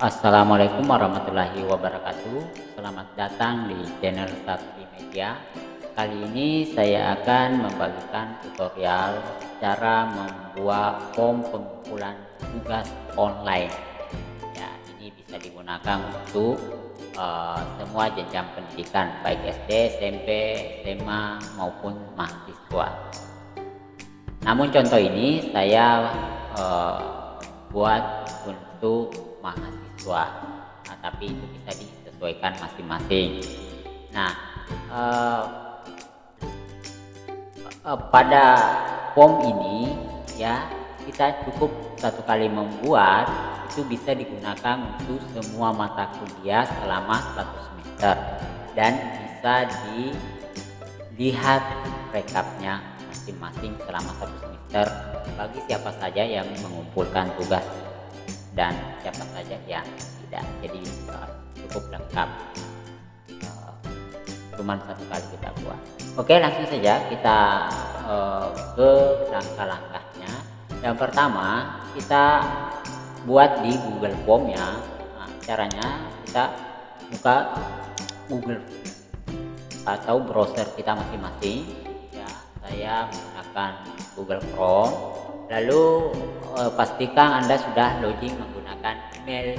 Assalamualaikum warahmatullahi wabarakatuh. Selamat datang di channel Sakti Media. Kali ini saya akan membagikan tutorial cara membuat form pengumpulan tugas online. Ya, ini bisa digunakan untuk semua jenjang pendidikan, baik SD, SMP, SMA maupun mahasiswa. Namun contoh ini saya buat untuk mahasiswa, tapi itu bisa disesuaikan masing-masing. Nah, pada form ini ya kita cukup satu kali membuat, itu bisa digunakan untuk semua mata kuliah selama 1 semester dan bisa dilihat rekapnya masing-masing selama 1 semester bagi siapa saja yang mengumpulkan tugas dan siapa saja yang tidak. Jadi cukup lengkap, cuman satu kali kita buat. Oke, langsung saja kita ke langkah-langkahnya. Yang pertama kita buat di Google Form ya. Nah, caranya kita buka Google atau browser kita masing-masing ya. Saya menggunakan Google Chrome. Lalu pastikan Anda sudah login menggunakan email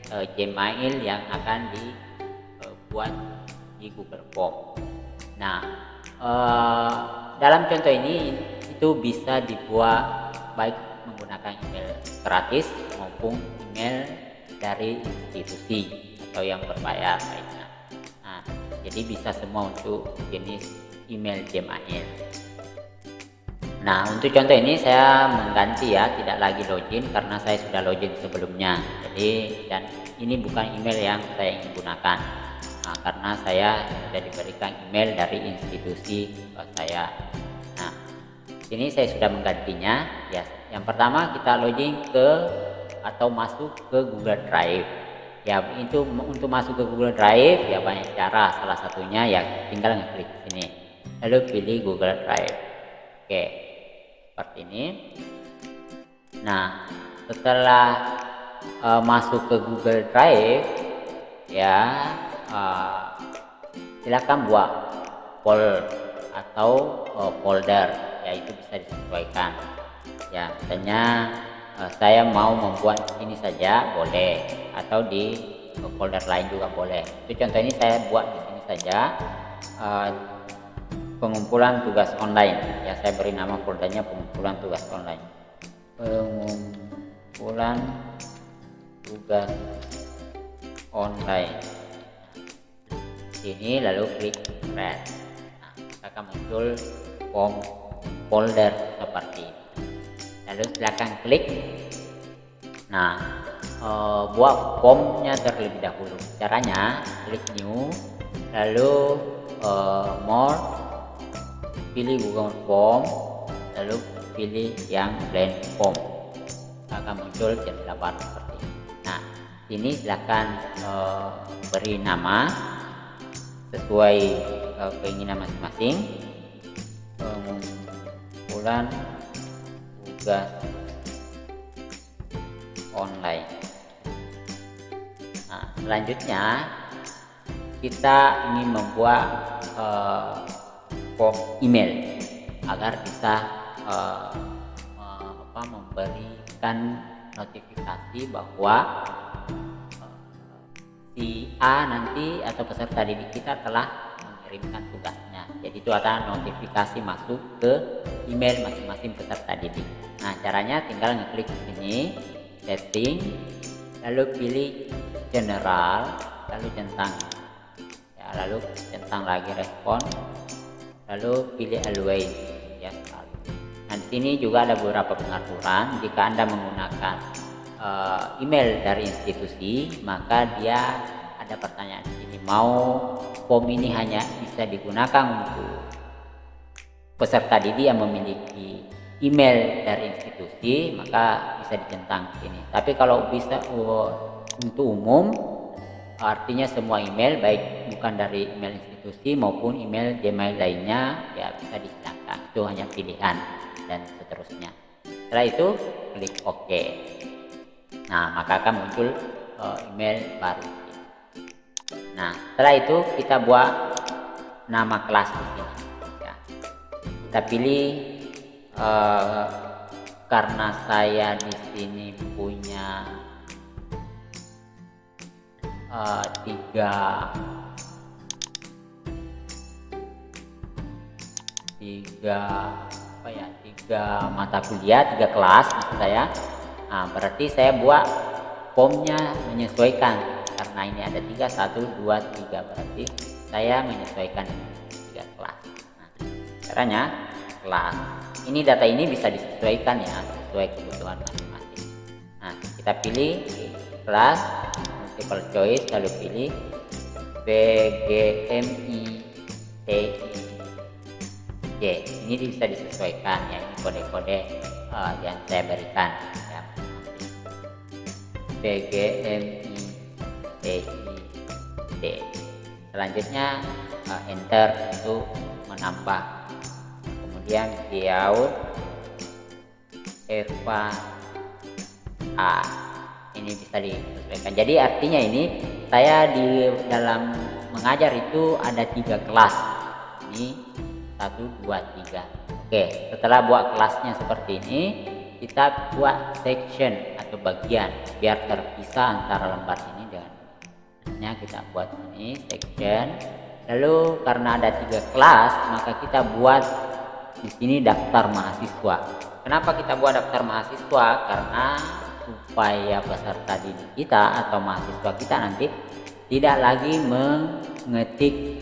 Gmail yang akan dibuat di Google Form. Nah, dalam contoh ini itu bisa dibuat baik menggunakan email gratis maupun email dari institusi atau yang berbayar lainnya. Nah, jadi bisa semua untuk jenis email Gmail. Nah, untuk contoh ini saya mengganti ya, tidak lagi login karena saya sudah login sebelumnya. Jadi dan ini bukan email yang saya ingin gunakan. Nah, karena saya sudah diberikan email dari institusi saya. Nah, ini saya sudah menggantinya. Ya, yang pertama kita login atau masuk ke Google Drive. Ya, itu untuk masuk ke Google Drive ya banyak cara. Salah satunya ya tinggal ngeklik sini. Lalu pilih Google Drive. Oke. Seperti ini. Nah, setelah masuk ke Google Drive ya silakan buat folder ya, itu bisa disesuaikan ya. Misalnya saya mau membuat ini saja boleh, atau di folder lain juga boleh. Itu contoh ini saya buat di sini saja, pengumpulan tugas online ya. Saya beri nama foldernya pengumpulan tugas online, pengumpulan tugas online ini. Lalu klik create. Nah, akan muncul form folder seperti ini. Lalu silakan klik. Nah, buat formnya terlebih dahulu. Caranya klik new, lalu more, pilih Google Form, lalu pilih yang blank form. Akan muncul jendela seperti ini. Nah, ini silakan beri nama sesuai keinginan masing-masing. Pengumpulan tugas online. Nah, selanjutnya kita ingin membuat form email agar bisa memberikan notifikasi bahwa si A nanti atau peserta didik kita telah mengirimkan tugasnya. Jadi itu ada notifikasi masuk ke email masing-masing peserta didik. Nah, caranya tinggal ngeklik sini setting, lalu pilih general, lalu centang ya, lalu centang lagi respon, lalu pilih always ya selalu. Nah, di sini juga ada beberapa pengaturan. Jika Anda menggunakan email dari institusi, maka dia ada pertanyaan di sini, mau form ini hanya bisa digunakan untuk peserta didik yang memiliki email dari institusi, maka bisa dicentang sini. Tapi kalau bisa untuk umum, artinya semua email baik bukan dari email institusi maupun email Gmail lainnya ya bisa dihilangkan. Itu hanya pilihan dan seterusnya. Setelah itu klik OK. Nah, maka akan muncul email baru. Nah, setelah itu kita buat nama kelas di sini. Ya. Kita pilih karena saya di sini punya tiga mata kuliah, 3 kelas maksud saya. Nah, berarti saya buat formnya menyesuaikan karena ini ada 3, 1, 2, 3, berarti saya menyesuaikan 3 kelas. Nah, caranya kelas ini, data ini bisa disesuaikan ya sesuai kebutuhan masing-masing. Nah, kita pilih kelas multiple choice, lalu pilih PGMI-TIJ. Ini bisa disesuaikan ya, ini kode-kode yang saya berikan ya. PGMI-TIJ. Selanjutnya enter untuk menambah, kemudian Diaud Eva A, ini bisa disesuaikan. Jadi artinya ini saya di dalam mengajar itu ada 3 kelas, ini 1, 2, 3. Oke, setelah buat kelasnya seperti ini, kita buat section atau bagian biar terpisah antara lembar ini dengan ini. Kita buat ini section. Lalu karena ada 3 kelas, maka kita buat di sini daftar mahasiswa. Kenapa kita buat daftar mahasiswa? Karena supaya peserta didik kita atau mahasiswa kita nanti tidak lagi mengetik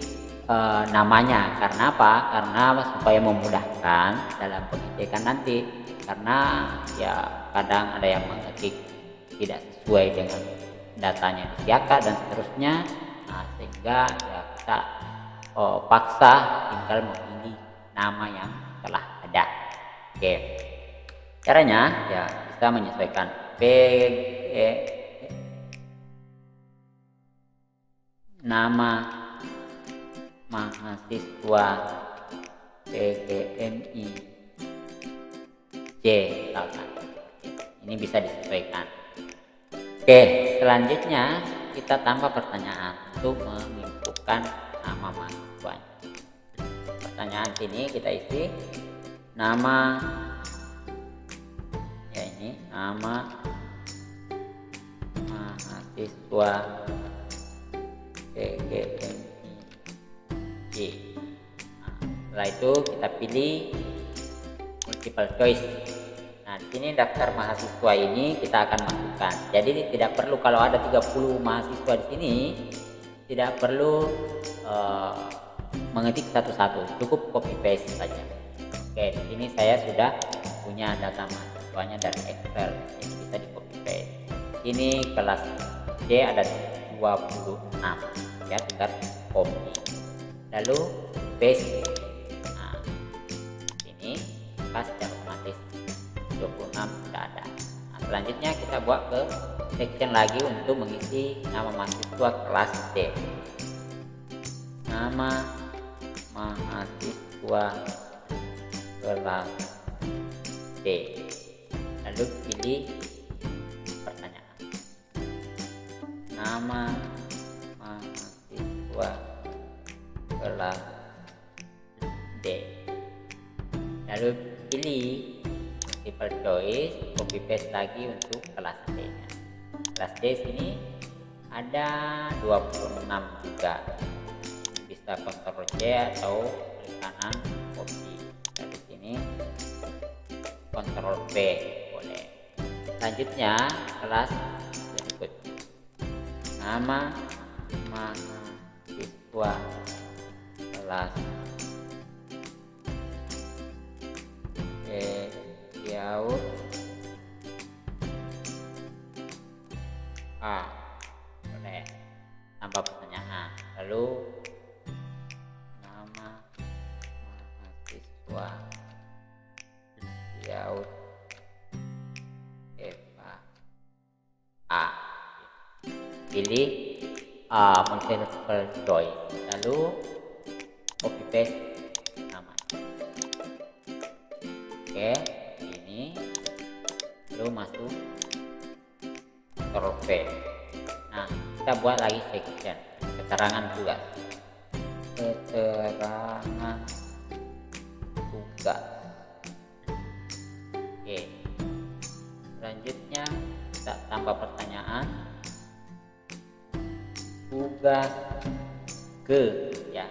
namanya. Karena apa? Karena supaya memudahkan dalam pengecekan nanti. Karena ya kadang ada yang mengetik tidak sesuai dengan datanya disiapkan dan seterusnya. Nah, sehingga ya kita paksa tinggal memilih nama yang telah ada. Oke, caranya ya bisa menyesuaikan nama mahasiswa PGMI J, ini bisa disesuaikan. Oke, selanjutnya kita tambah pertanyaan untuk menentukan nama mahasiswanya. Pertanyaan sini kita isi nama, ya ini nama mahasiswa PGMI J. Nah, setelah itu kita pilih multiple choice. Nah, di sini daftar mahasiswa ini kita akan masukkan. Jadi tidak perlu, kalau ada 30 mahasiswa di sini tidak perlu mengetik satu-satu, cukup copy paste saja. Oke, di sini saya sudah punya data mahasiswanya dari Excel, ini bisa di copy paste. Ini kelas C ada 26 ya, tinggal copy lalu paste. Nah, ini pas secara otomatis 26 sudah ada. Nah, selanjutnya kita buat ke section lagi untuk mengisi nama mahasiswa kelas D. Nama mahasiswa kelas D, lalu pilih pertanyaan. Nama mahasiswa kelas D, lalu pilih multiple choice, copy paste lagi untuk kelas D nya. Kelas D sini ada 26 juga, bisa Ctrl C atau klik kanan copy. Dari sini Ctrl V boleh. Selanjutnya kelas berikut, nama mahasiswa kelas Diaud A, boleh tambah pertanyaan, lalu nama mahasiswa Diaud Eva A, pilih multiple choice, lalu copy paste namanya. Oke, ini lalu masuk Ctrl V. kita buat lagi section keterangan tugas. Keterangan tugas. Oke, selanjutnya kita tambah pertanyaan. Tugas ke, ya,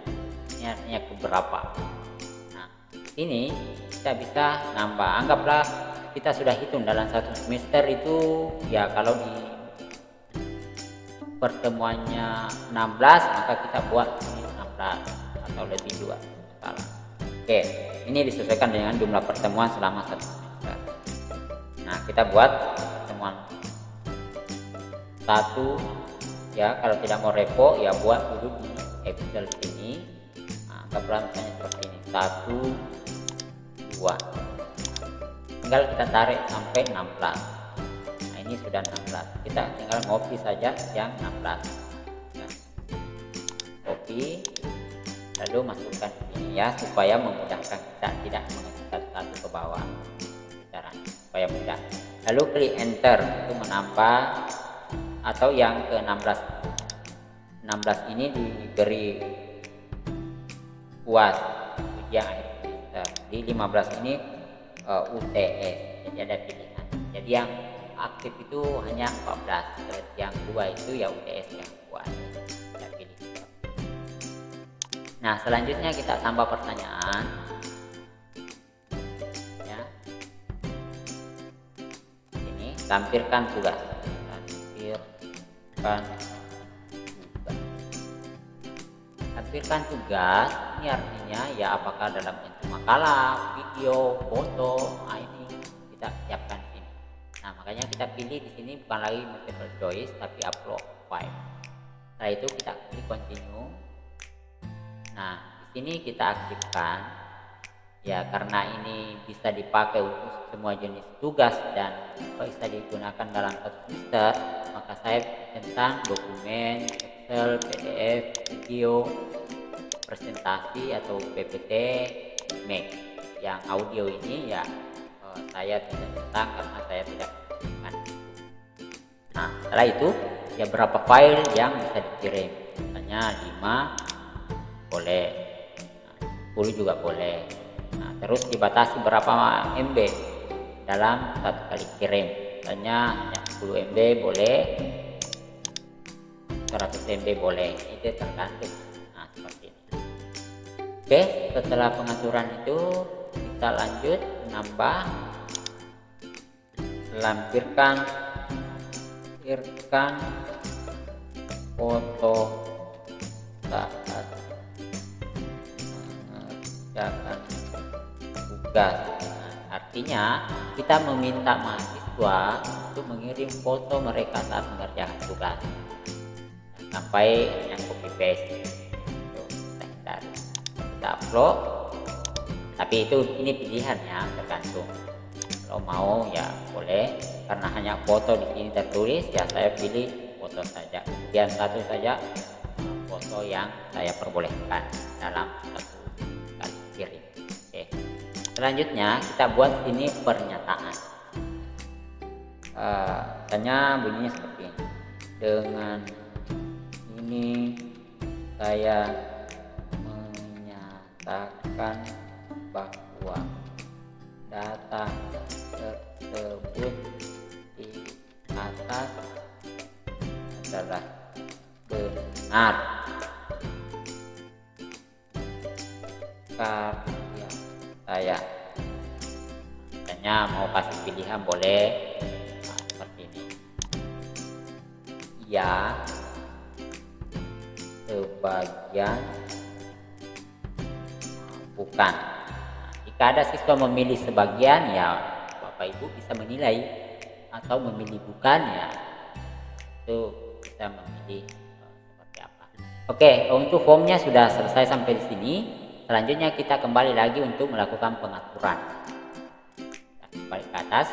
ini artinya keberapa. Nah, ini kita bisa nambah. Anggaplah kita sudah hitung dalam satu semester itu, ya kalau di pertemuannya 16, maka kita buat ini 16 atau lebih juga salah. Oke, ini disesuaikan dengan jumlah pertemuan selama satu semester. Nah, kita buat pertemuan 1, ya. Kalau tidak mau repo, ya buat dulu di Excel ini. Nah, anggaplah misalnya seperti ini, 1, 2. Tinggal kita tarik sampai 16. Nah, ini sudah 16. Kita tinggal copy saja yang 16. Nah, copy, lalu masukkan ini, ya, supaya memudahkan kita tidak mengetik satu ke bawah. Caranya supaya mudah. Lalu klik enter untuk menambah, atau yang ke 16. 16 ini diberi UAS, ujian akhir semester. Di 15 ini UTS, jadi ada pilihan. Jadi yang aktif itu hanya 14, yang 2 itu ya UTS yang UAS. Kita pilih. Nah, selanjutnya kita tambah pertanyaan, ya. Ini tampilkan tugas. Tampilkan tugas ini artinya ya apakah dalam bentuk makalah, video, foto. Nah, ini kita siapkan di sini. Nah, makanya kita pilih di sini bukan lagi multiple choice tapi upload file. Setelah itu kita klik continue. Nah, di sini kita aktifkan, ya, karena ini bisa dipakai untuk semua jenis tugas dan bisa digunakan dalam satu semester, maka saya tentang dokumen, Excel, PDF, video, presentasi atau PPT, Mac. Yang audio ini ya saya tidak tentang karena saya tidak bukan. Nah, setelah itu ya berapa file yang bisa dikirim, misalnya 5 boleh, 10 juga boleh. Nah, terus dibatasi berapa MB dalam satu kali kirim, misalnya hanya 10 MB boleh, 100 MB boleh, itu tergantung. Nah, seperti ini. Oke, setelah pengaturan itu kita lanjut menambah, lampirkan foto saat mengerjakan tugas. Nah, artinya kita meminta mahasiswa untuk mengirim foto mereka saat mengerjakan tugas, sampai yang copy paste. Kita upload, tapi ini pilihannya tergantung. Kalau mau ya boleh, karena hanya foto di sini tertulis, ya saya pilih foto saja. Kemudian satu saja foto yang saya perbolehkan dalam satu kali kirim. Oke. Selanjutnya kita buat ini pernyataan. Misalnya bunyinya seperti ini. Dengan ini saya menyatakan bahwa data tersebut di atas adalah benar karya saya. Misalnya mau kasih pilihan boleh, nah, seperti ini. Ya, sebagian bukan. Jika ada siswa memilih sebagian, ya Bapak Ibu bisa menilai, atau memilih bukan, ya itu bisa memilih seperti apa. Oke, untuk formnya sudah selesai sampai di sini. Selanjutnya kita kembali lagi untuk melakukan pengaturan. Kita kembali ke atas.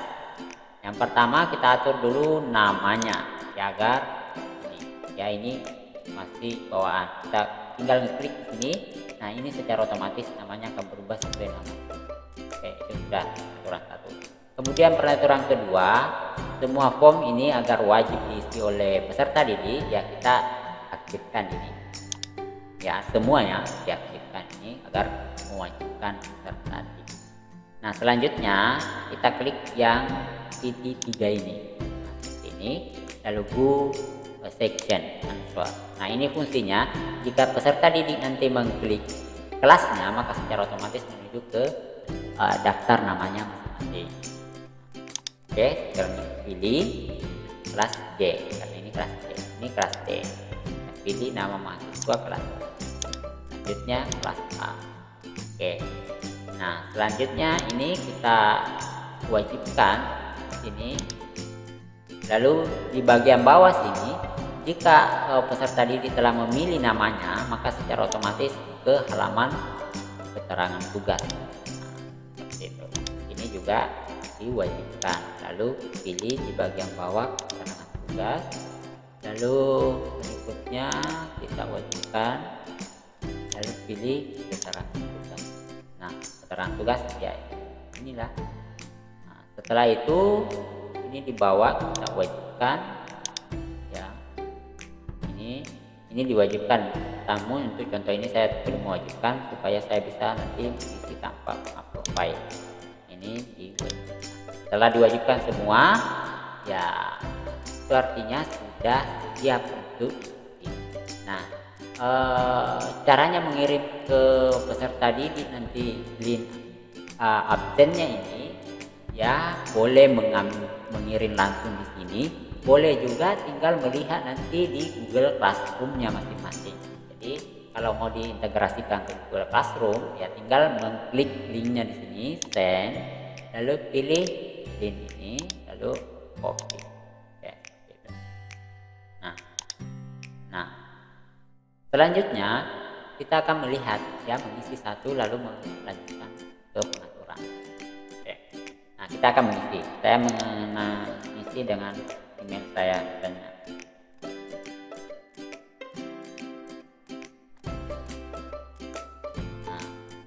Yang pertama kita atur dulu namanya, ya, agar ini masih bawaan. Kita tinggal ngeklik di sini. Nah, ini secara otomatis namanya akan berubah sesuai nama. Oke, itu sudah aturan satu. Kemudian peraturan kedua, semua form ini agar wajib diisi oleh peserta didik, ya kita aktifkan ini. Ya, semuanya diaktifkan ini agar mewajibkan peserta didik. Nah, selanjutnya kita klik yang titik 3 ini. Nah, ini lalu go section answer. Nah, ini fungsinya jika peserta didik nanti mengklik kelasnya, maka secara otomatis menuju ke daftar namanya masing-masing. Oke, sekarang pilih kelas D karena ini kelas D. Ini kelas D. Pilih nama mahasiswa kelas D. Selanjutnya kelas A. Oke. Nah, selanjutnya ini kita wajibkan sini. Lalu di bagian bawah sini, jika peserta didik telah memilih namanya, maka secara otomatis ke halaman keterangan tugas. Nah, seperti itu. Ini juga diwajibkan. Lalu pilih di bagian bawah keterangan tugas. Lalu berikutnya kita wajibkan. Lalu pilih keterangan tugas. Nah, keterangan tugas ya inilah. Nah, setelah itu ini di bawah kita wajibkan ya. Ini diwajibkan. Namun untuk contoh ini saya belum mewajibkan supaya saya bisa nanti mengisi tanpa mengupload file. Ini diwajibkan. Setelah diwajibkan semua, ya itu artinya sudah siap untuk ini. Nah, caranya mengirim ke peserta didik nanti link absennya ini, ya boleh mengirim langsung di sini, boleh juga tinggal melihat nanti di Google Classroom-nya masing-masing. Jadi kalau mau diintegrasikan ke Google Classroom, ya tinggal mengklik linknya di sini, send, lalu pilih link ini, lalu copy. Oke, gitu. Nah, selanjutnya kita akan melihat ya mengisi satu lalu melanjutkan ke pengaturan. Oke. Nah, kita akan mengisi. Saya mengisi dengan email saya misalnya. Nah,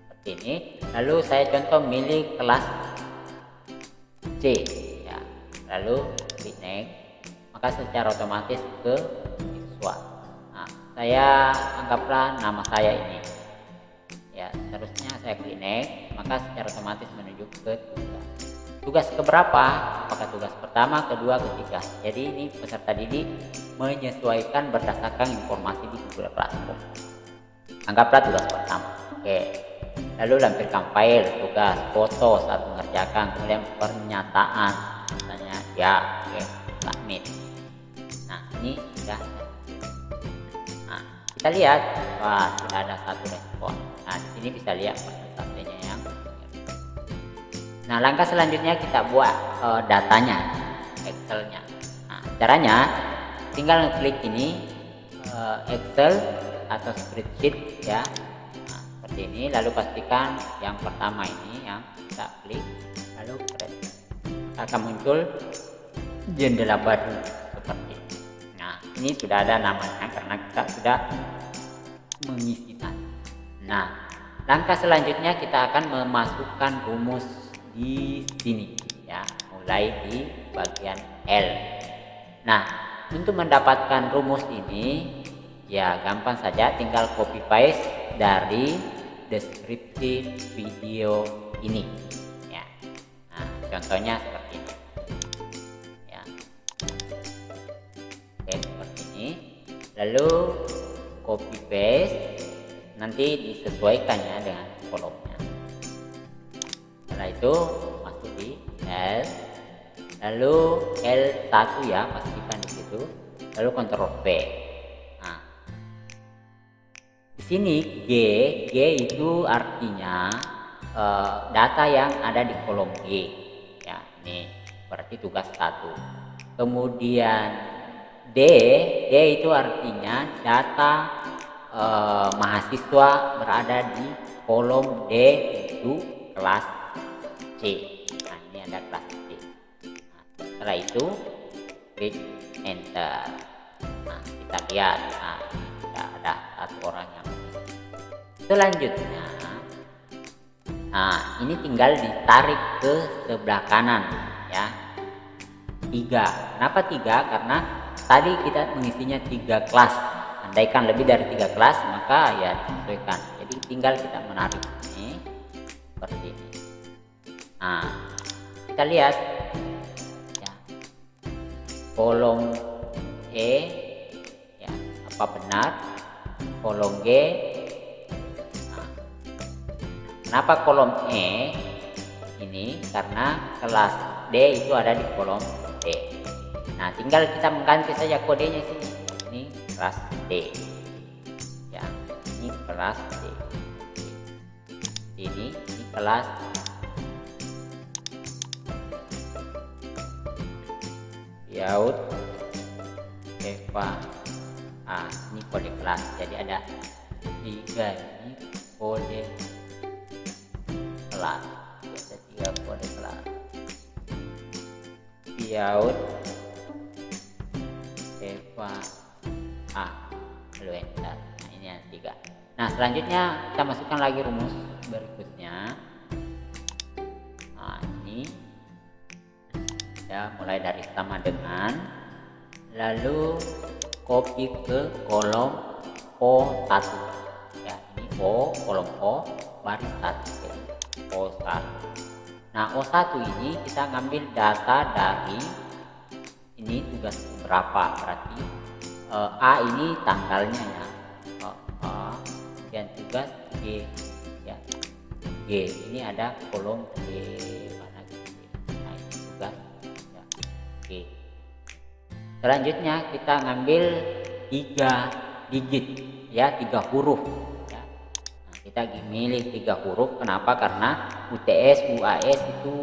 seperti ini. Lalu saya contoh milih kelas C ya. Lalu klik next, maka secara otomatis ke siswa. Nah, saya anggaplah nama saya ini. Ya, seterusnya saya klik next, maka secara otomatis menuju ke tugas. Tugas keberapa? Apakah tugas pertama, kedua, ketiga? Jadi ini peserta didik menyesuaikan berdasarkan informasi di Google Classroom. Anggaplah tugas pertama. Oke. Lalu lampirkan file, tugas, foto saat mengerjakan, kemudian pernyataan. Misalnya ya, oke, submit. Nah, ini sudah. Nah, kita lihat, wah sudah ada satu respon. Nah, di sini bisa lihat persentasenya yang. Nah, langkah selanjutnya kita buat datanya, Excel-nya. Nah, caranya tinggal klik ini Excel atau spreadsheet ya. Nah, seperti ini. Lalu pastikan yang pertama ini yang kita klik, lalu akan muncul jendela baru seperti ini. Nah, ini sudah ada namanya karena kita sudah mengisi tadi. Nah, langkah selanjutnya kita akan memasukkan rumus di sini ya, mulai di bagian L. Nah, untuk mendapatkan rumus ini ya gampang saja, tinggal copy paste dari deskripsi video ini ya. Nah, contohnya seperti ini ya. Oke, seperti ini. Lalu copy paste, nanti disesuaikan ya dengan kolomnya. Setelah itu masuk di L, lalu L1 ya, pastikan di situ, lalu Ctrl V. Nah, di sini G itu artinya data yang ada di kolom G ya, ini berarti tugas 1. Kemudian D itu artinya data mahasiswa berada di kolom D itu kelas C. Nah, ini ada kelas C. Nah, setelah itu klik enter. Nah, kita lihat, nah, tidak ada satu orang yang. Selanjutnya, nah ini tinggal ditarik ke sebelah kanan ya. 3. Kenapa 3? Karena tadi kita mengisinya 3 kelas. Andaikan lebih dari 3 kelas maka ya disesuaikan. Jadi tinggal kita menarik ini seperti ini. Nah, kita lihat ya, kolom E ya, apa benar? Kolom G. Nah, kenapa kolom E ini? Karena kelas D itu ada di kolom D. Nah, tinggal kita mengganti saja kodenya sini. Ini kelas D. Ya, ini kelas D. Ini kelas Yaud Eva. Ini kode kelas. Jadi ada 3 ini kode kelas. Ada 3 kode kelas. Yaud Eva lalu enter. Nah, ini yang 3. Nah, selanjutnya kita masukkan lagi rumus berikutnya. Nah, ini ya, mulai dari sama dengan, lalu copy ke kolom O1 ya, ini O, kolom O baris 1, jadi O1. Nah, O1 ini kita ngambil data dari ini tugas berapa, berarti A ini tanggalnya ya, kemudian tugas G ya, G ini ada kolom G mana G. Nah, ini tugas ya, G. Selanjutnya kita ngambil 3 digit ya, 3 huruf ya. Nah, kita milih 3 huruf. Kenapa? Karena UTS UAS itu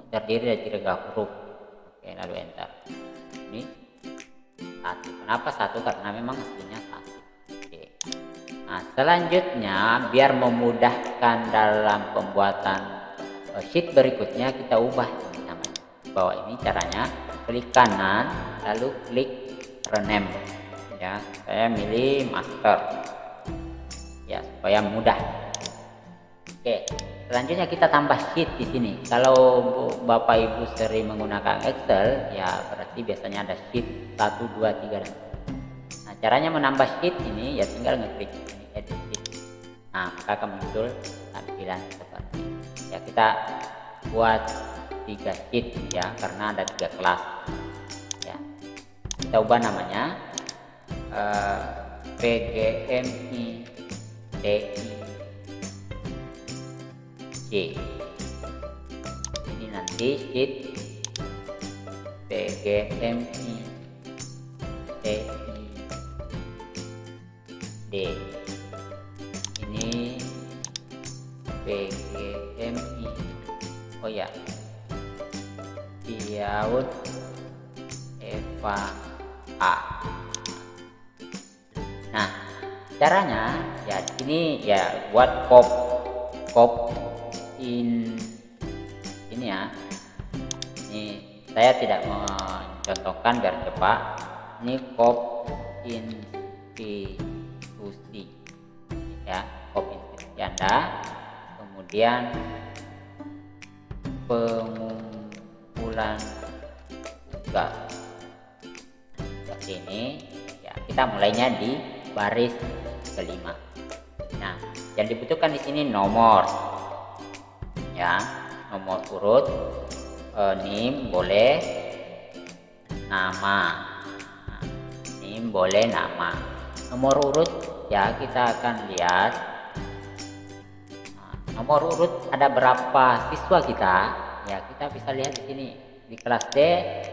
terdiri dari 3 huruf. Oke, lalu enter. Ini 1. Kenapa 1? Karena memang aslinya 1. Oke. Nah, selanjutnya biar memudahkan dalam pembuatan sheet berikutnya, kita ubah ini namanya. Bahwa ini caranya klik kanan lalu klik rename ya, saya milih master ya supaya mudah. Oke, selanjutnya kita tambah sheet di sini. Kalau Bapak Ibu sering menggunakan Excel ya, berarti biasanya ada sheet 1 2 3 dan 4. Nah, caranya menambah sheet ini ya tinggal ngeklik ini edit sheet. Nah, maka akan muncul tampilan seperti ini. Ya, kita buat 3 sheet ya, karena ada 3 kelas ya. Kita ubah namanya PGMI TI J. Ini nanti sheet PGMI TI D. Ini PGMI, oh ya, Yaud Eva A. Nah, caranya ya ini ya buat cop in ini ya. Ini saya tidak mencontohkan biar cepat. Ini cop institusi ya, cop institusi Anda. Kemudian pengumpulan tugas seperti ini ya, kita mulainya di baris kelima. Nah, yang dibutuhkan di sini nomor ya, nomor urut, NIM boleh, nama, NIM boleh, nama. Nomor urut ya, kita akan lihat nomor urut ada berapa siswa kita ya, kita bisa lihat di sini. Di kelas D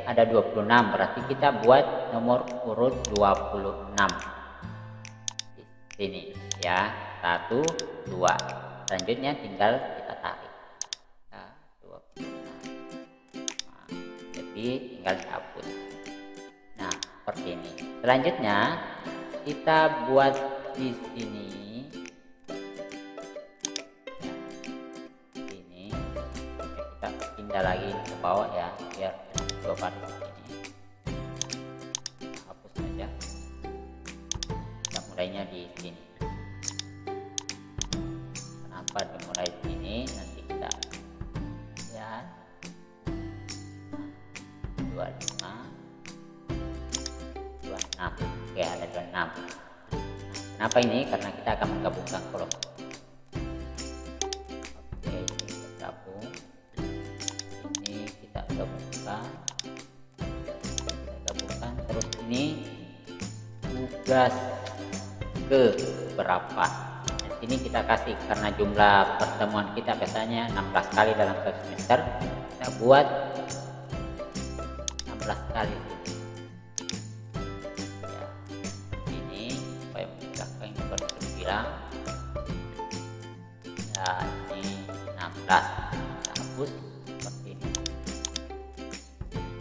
ada 26, berarti kita buat nomor urut 26 di sini ya, 1 2. Selanjutnya tinggal kita tarik ya, 26. Nah, jadi tinggal dihapus. Nah, seperti ini. Selanjutnya kita buat di sini pindah lagi ke bawah ya, biar dua baris ini. Hapus saja. Kita mulainya di sini. Kenapa dimulai di sini? Nanti kita lihat. 25, 26. Oke, ada 26. Kenapa ini? Karena kita akan menggabungkan kolom. Oke, ini bergabung. Ini kita gabungkan. Terus ini tugas ke berapa. Di sini kita kasih, karena jumlah pertemuan kita biasanya 16 kali dalam satu semester, kita buat 16 kali. Ya, ini supaya memudahkan ini berbilang. Ya, ini 16. Kita hapus seperti ini.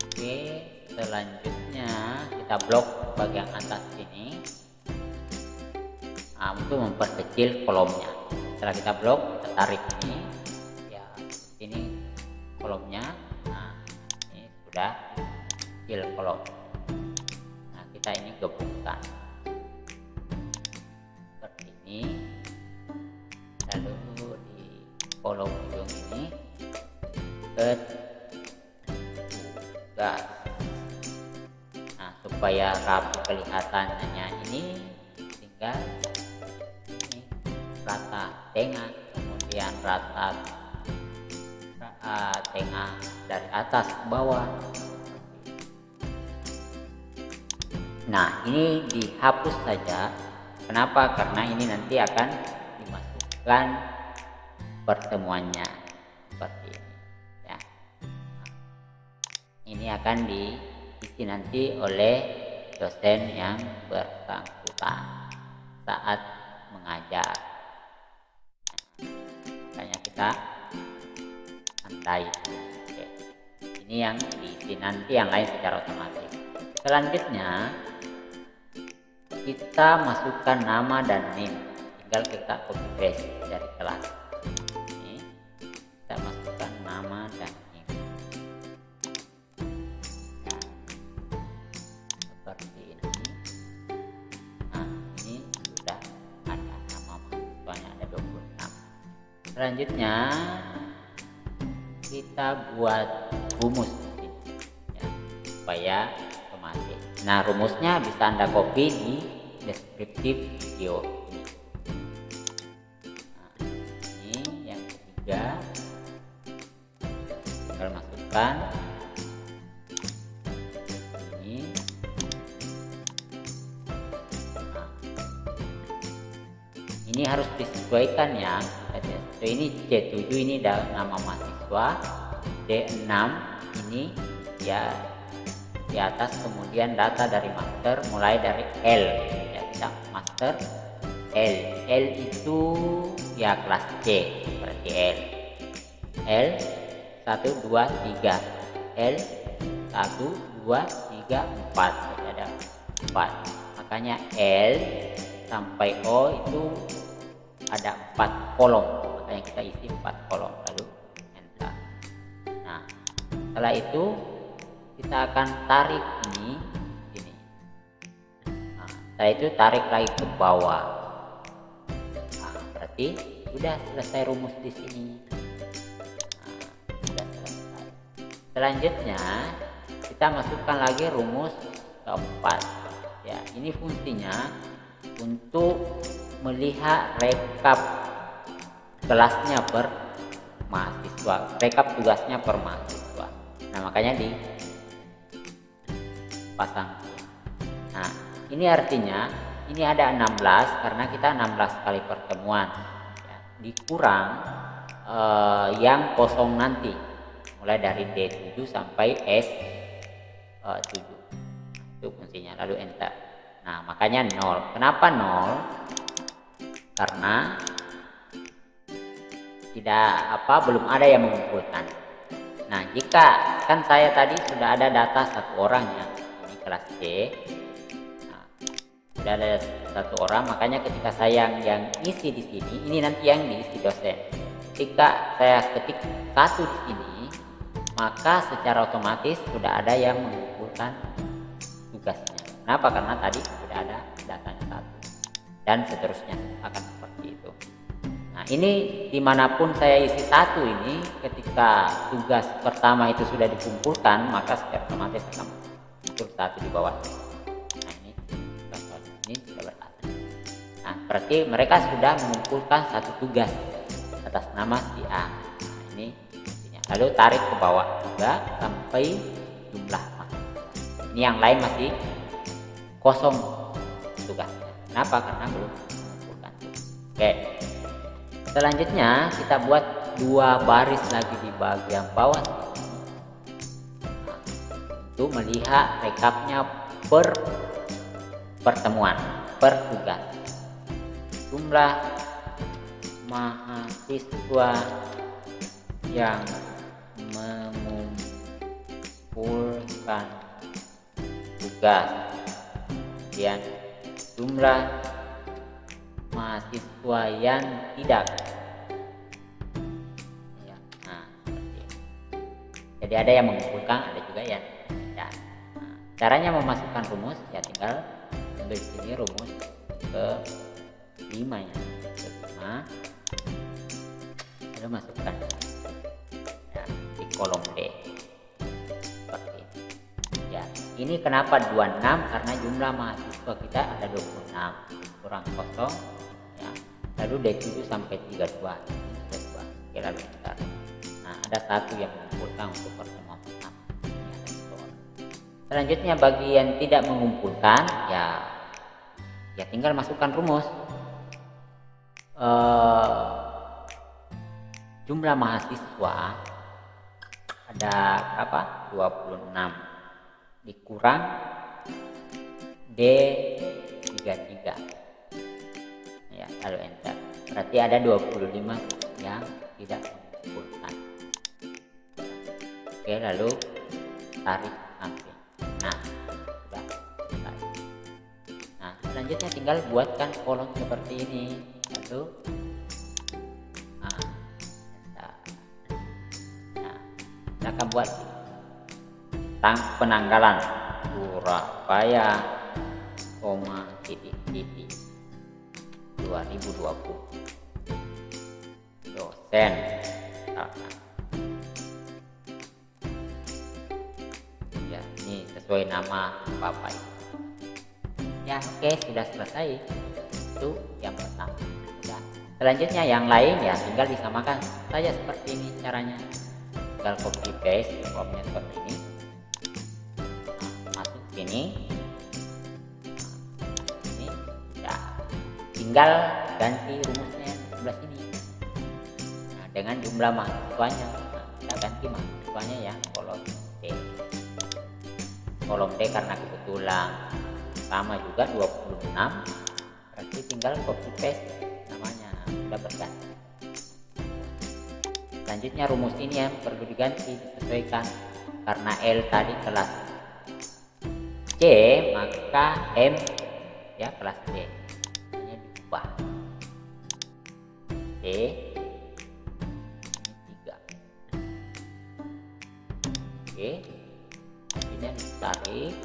Oke, selanjutnya kita blok bagian atas ini. Nah, untuk memperkecil kolomnya. Setelah kita blok, kita tarik ini, ya ini kolomnya. Nah, ini sudah kecil kolom. Nah, kita ini gabungkan seperti ini. Lalu di kolom ujung ini ke tugas. Nah, supaya rapi kelihatannya ini tinggal rata tengah, kemudian rata tengah dari atas ke bawah. Nah, ini dihapus saja. Kenapa? Karena ini nanti akan dimasukkan pertemuannya seperti ini ya. Ini akan diisi nanti oleh dosen yang bersangkutan saat mengajar. Makanya kita santai. Oke. Ini yang diisi, nanti yang lain secara otomatis. Selanjutnya kita masukkan nama dan NIM. Tinggal kita copy paste dari kelas. Ini kita masukkan nama dan NIM. Nah, seperti ini. Nah, ini sudah ada nama mahasiswanya, ada 26. Selanjutnya kita buat rumus ya, supaya otomatis. Nah, rumusnya bisa Anda copy di deskriptif video ini. Nah, ini yang ketiga, tinggal masukkan ini. Nah, ini harus disesuaikan ya. So, ini C7 ini nama mahasiswa, D6 ini ya di atas, kemudian data dari master mulai dari L ya, kita master L. L itu ya kelas C, berarti L 1 2 3, L 1 2 3 4, jadi ada 4. Makanya L sampai O itu ada 4 kolom, makanya kita isi 4 kolom, lalu enter. Nah, setelah itu kita akan tarik ini. Nah, setelah itu tarik lagi ke bawah. Nah, berarti sudah selesai rumus di sini. Nah, sudah selesai. Selanjutnya kita masukkan lagi rumus keempat. Ya, ini fungsinya untuk melihat rekap kelasnya per mahasiswa, rekap tugasnya per mahasiswa. Nah, makanya dipasang. Nah, ini artinya ini ada 16 karena kita 16 kali pertemuan ya, dikurang yang kosong nanti mulai dari D7 sampai S7. Itu fungsinya, lalu enter. Nah, makanya 0. Kenapa 0? Karena belum ada yang mengumpulkan. Nah, jika kan saya tadi sudah ada data satu orang ya, ini kelas C. Nah, sudah ada satu orang, makanya ketika saya yang isi di sini, ini nanti yang diisi dosen. Ketika saya ketik satu di sini, maka secara otomatis sudah ada yang mengumpulkan tugasnya. Kenapa? Karena tadi sudah ada datanya satu, dan seterusnya akan seperti itu. Nah, ini dimanapun saya isi satu ini, ketika tugas pertama itu sudah dikumpulkan, maka secara otomatis akan muncul satu di bawah. Nah, ini ini sudah bersatu. Nah, berarti mereka sudah mengumpulkan satu tugas atas nama si A. Nah, ini intinya. Lalu tarik ke bawah juga sampai jumlah. Ini yang lain masih kosong tugasnya. Kenapa? Karena belum mengumpulkan. Oke. Selanjutnya kita buat 2 baris lagi di bagian bawah. Nah, untuk melihat rekapnya per pertemuan, per tugas. Jumlah mahasiswa yang mengumpulkan tugas, kemudian jumlah mahasiswa yang tidak. Ya, nah, jadi ada yang mengumpulkan, ada juga yang tidak. Nah, caranya memasukkan rumus ya tinggal ambil sini rumus ke 5 ya, ke 5, lalu masukkan ya, di kolom D seperti ini. Ya, ini kenapa 26? Karena jumlah mahasiswa kita ada 26 kurang kosong ya, lalu D7 sampai 32. Oke, lalu bentar. Nah, ada satu yang mengumpulkan untuk pertemuan pertama. Selanjutnya bagi yang tidak mengumpulkan ya tinggal masukkan rumus. Jumlah mahasiswa ada berapa? 26 dikurang D33 ya, lalu enter. Berarti ada 25 yang tidak mengumpulkan. Oke, lalu tarik samping. Nah, sudah selesai. Nah, selanjutnya tinggal buatkan kolom seperti ini. Lalu kita akan buat penanggalan Surabaya, 2020 dosen ya, ini sesuai nama Bapak Ibu ya. Oke, sudah selesai. Itu yang pertama. Sudah. Selanjutnya yang lain ya tinggal disamakan saja seperti ini caranya. Tinggal copy paste formnya seperti ini. Nah, masuk sini. Ini ya, tinggal ganti rumusnya sebelah sini. Nah, dengan jumlah mahasiswanya, nah, kita ganti mahasiswanya ya kolom D. Kolom D karena kebetulan sama juga 26. Berarti tinggal copy paste namanya, sudah berganti. Selanjutnya rumus ini yang perlu diganti, disesuaikan karena L tadi kelas C, maka M ya kelas D. Ini diubah D ini 3. Oke, ini ditarik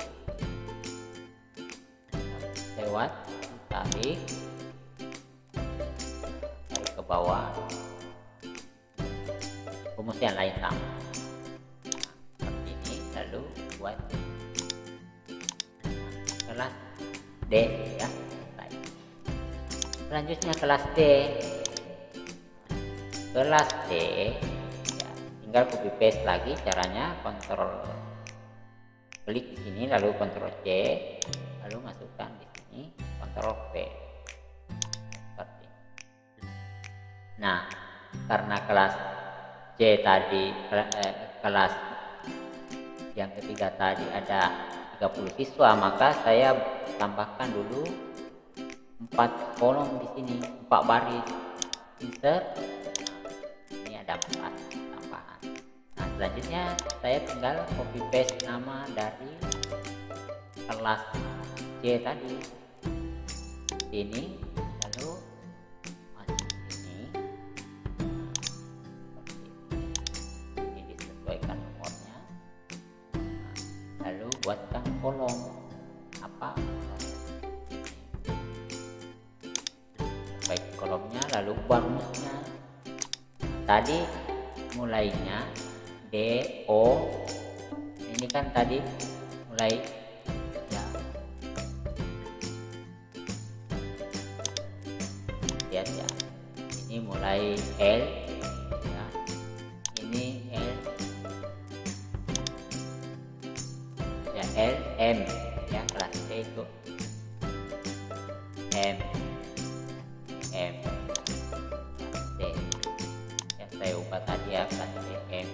lewat, tarik ke bawah. Rumus yang lain sama seperti ini, lalu buat kelas D ya. Selanjutnya kelas D ya, tinggal copy paste lagi caranya. Kontrol klik di sini, lalu kontrol C, lalu masukkan di sini kontrol V seperti ini. Nah, karena kelas C tadi kelas yang ketiga tadi ada 30 siswa, maka saya tambahkan dulu 4 kolom di sini, 4 baris. Insert. Ini ada 4 tambahan. Nah, selanjutnya saya tinggal copy paste nama dari kelas C tadi sini, lalu masuk sini. Ini disesuaikan nomornya. Lalu buatkan kolom apa? baik kolomnya lalu ubah rumusnya. Tadi mulainya DO, ini kan tadi mulai ya, lihat ya, ini mulai L ya, ini L ya, L M ya, kelas C itu M M C ya, saya ubah tadi ya, kelas C M.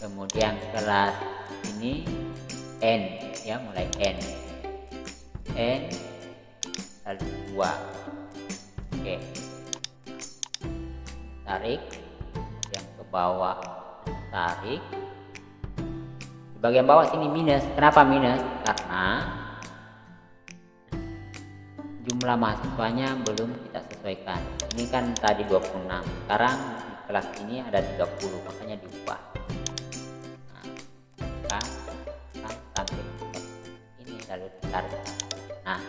Kemudian kelas ini N ya, mulai N lalu 2. Oke, tarik yang ke bawah, tarik di bagian bawah sini minus. Kenapa minus? Karena jumlah mahasiswanya belum kita sesuaikan. Ini kan tadi 26, sekarang di kelas ini ada 30, makanya diubah. Sampai ini lalu ditarik. Nah,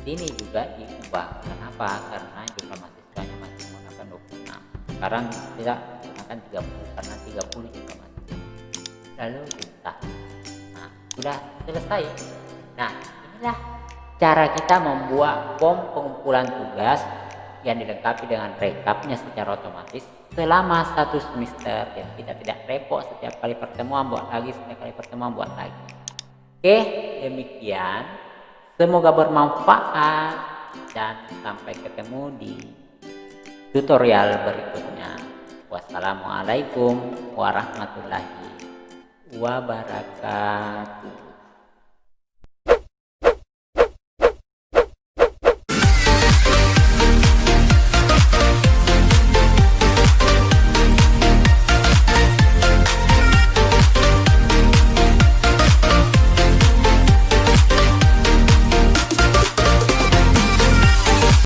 ini juga diubah. Kenapa? Karena jumlah mahasiswanya masih menggunakan 26. Sekarang tidak menggunakan 30 karena 30 juga masih. Lalu kita, nah, sudah selesai. Nah, inilah cara kita membuat form pengumpulan tugas yang dilengkapi dengan rekapnya secara otomatis selama 1 semester. Ya, kita tidak repot setiap kali pertemuan buat lagi, setiap kali pertemuan buat lagi. Oke, demikian. Semoga bermanfaat dan sampai ketemu di tutorial berikutnya. Wassalamualaikum warahmatullahi wabarakatuh.